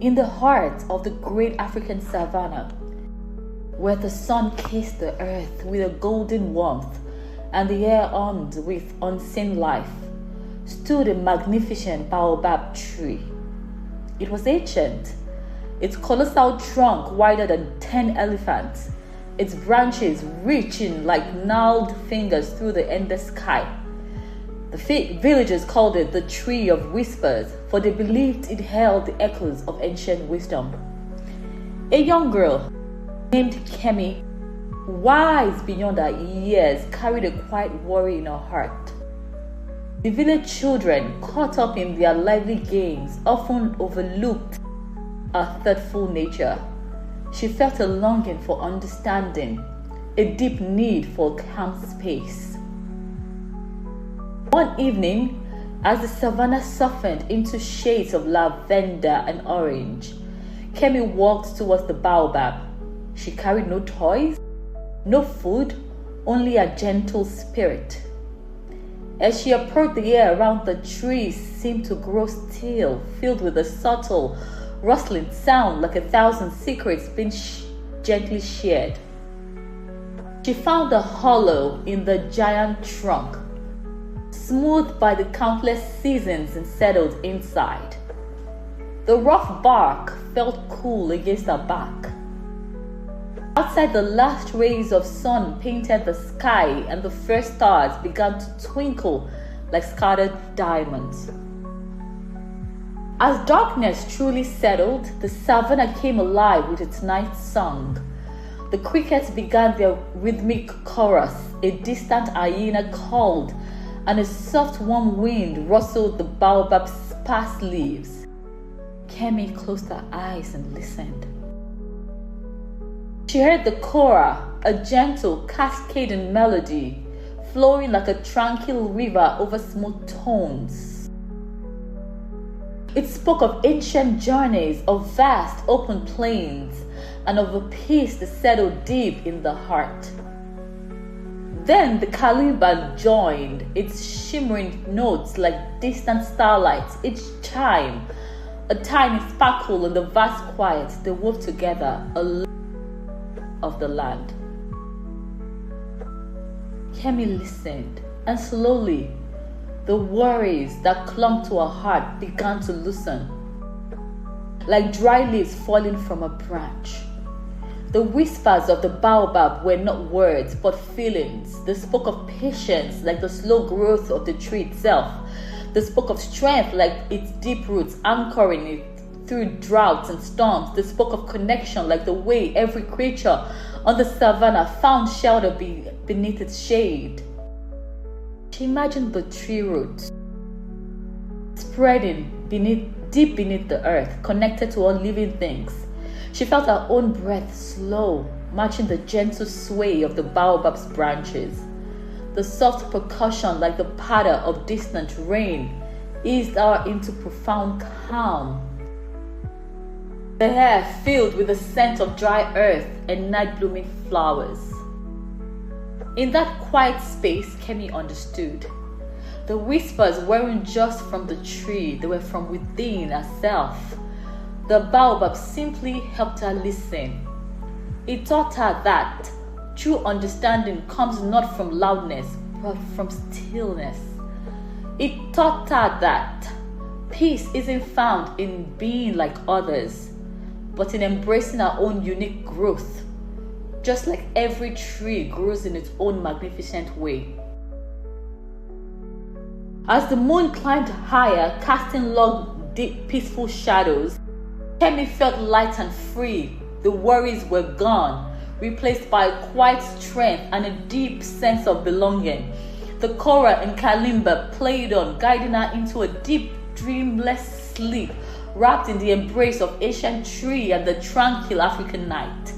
in the heart of the great African savanna, where the sun kissed the earth with a golden warmth and the air hummed with unseen life, stood a magnificent Baobab tree. It was ancient, its colossal trunk wider than 10 elephants, its branches reaching like gnarled fingers through the endless sky. The villagers called it the Tree of Whispers, for they believed it held the echoes of ancient wisdom. A young girl named Kemi, wise beyond her years, carried a quiet worry in her heart. The village children, caught up in their lively games, often overlooked her thoughtful nature. She felt a longing for understanding, a deep need for calm space. One evening, as the savannah softened into shades of lavender and orange, Kemi walked towards the baobab. She carried no toys, no food, only a gentle spirit. As she approached, the air around the trees seemed to grow still, filled with a subtle, rustling sound like 1,000 secrets being gently shared. She found a hollow in the giant trunk, smoothed by the countless seasons and settled inside. The rough bark felt cool against her back. Outside, the last rays of sun painted the sky and the first stars began to twinkle like scattered diamonds. As darkness truly settled, the savannah came alive with its night song. The crickets began their rhythmic chorus, a distant hyena called, and a soft warm wind rustled the baobab's sparse leaves. Kemi closed her eyes and listened. She heard the Kora, a gentle, cascading melody, flowing like a tranquil river over smooth tones. It spoke of ancient journeys, of vast open plains, and of a peace that settled deep in the heart. Then the kalimba joined, its shimmering notes like distant starlights, each chime a tiny sparkle in the vast quiet. They wove together a of the land. Kemi listened, and slowly the worries that clung to her heart began to loosen, like dry leaves falling from a branch. The whispers of the baobab were not words but feelings. They spoke of patience like the slow growth of the tree itself. They spoke of strength like its deep roots anchoring it through droughts and storms. They spoke of connection like the way every creature on the savannah found shelter beneath its shade. She imagined the tree roots spreading deep beneath the earth, connected to all living things. She felt her own breath slow, matching the gentle sway of the baobab's branches. The soft percussion like the patter of distant rain eased her into profound calm. The air filled with the scent of dry earth and night-blooming flowers. In that quiet space, Kemi understood. The whispers weren't just from the tree, they were from within herself. The baobab simply helped her listen. It taught her that true understanding comes not from loudness, but from stillness. It taught her that peace isn't found in being like others, but in embracing our own unique growth, just like every tree grows in its own magnificent way. As the moon climbed higher, casting long, deep, peaceful shadows, Kemi felt light and free. The worries were gone, replaced by a quiet strength and a deep sense of belonging. The Kora and Kalimba played on, guiding her into a deep, dreamless sleep, wrapped in the embrace of ancient tree and the tranquil African night.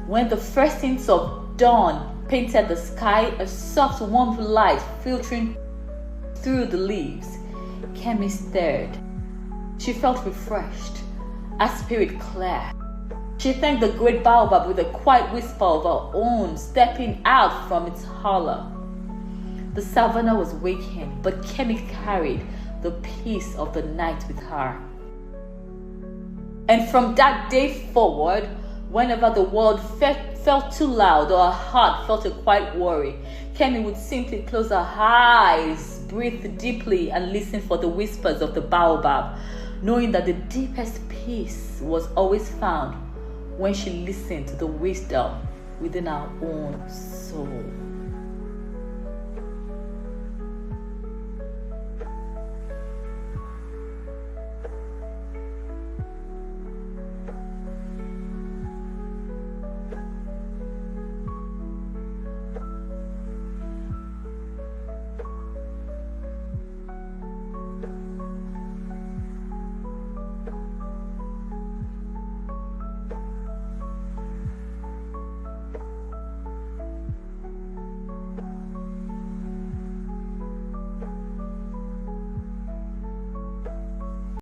When the first tints of dawn painted the sky, a soft, warm light filtering through the leaves, Kemi stirred. She felt refreshed, her spirit clear. She thanked the great baobab with a quiet whisper of her own, stepping out from its hollow. The savannah was waking, but Kemi carried the peace of the night with her. And from that day forward, whenever the world felt too loud or her heart felt a quiet worry, Kemi would simply close her eyes, breathe deeply, and listen for the whispers of the baobab, knowing that the deepest peace was always found when she listened to the wisdom within her own soul.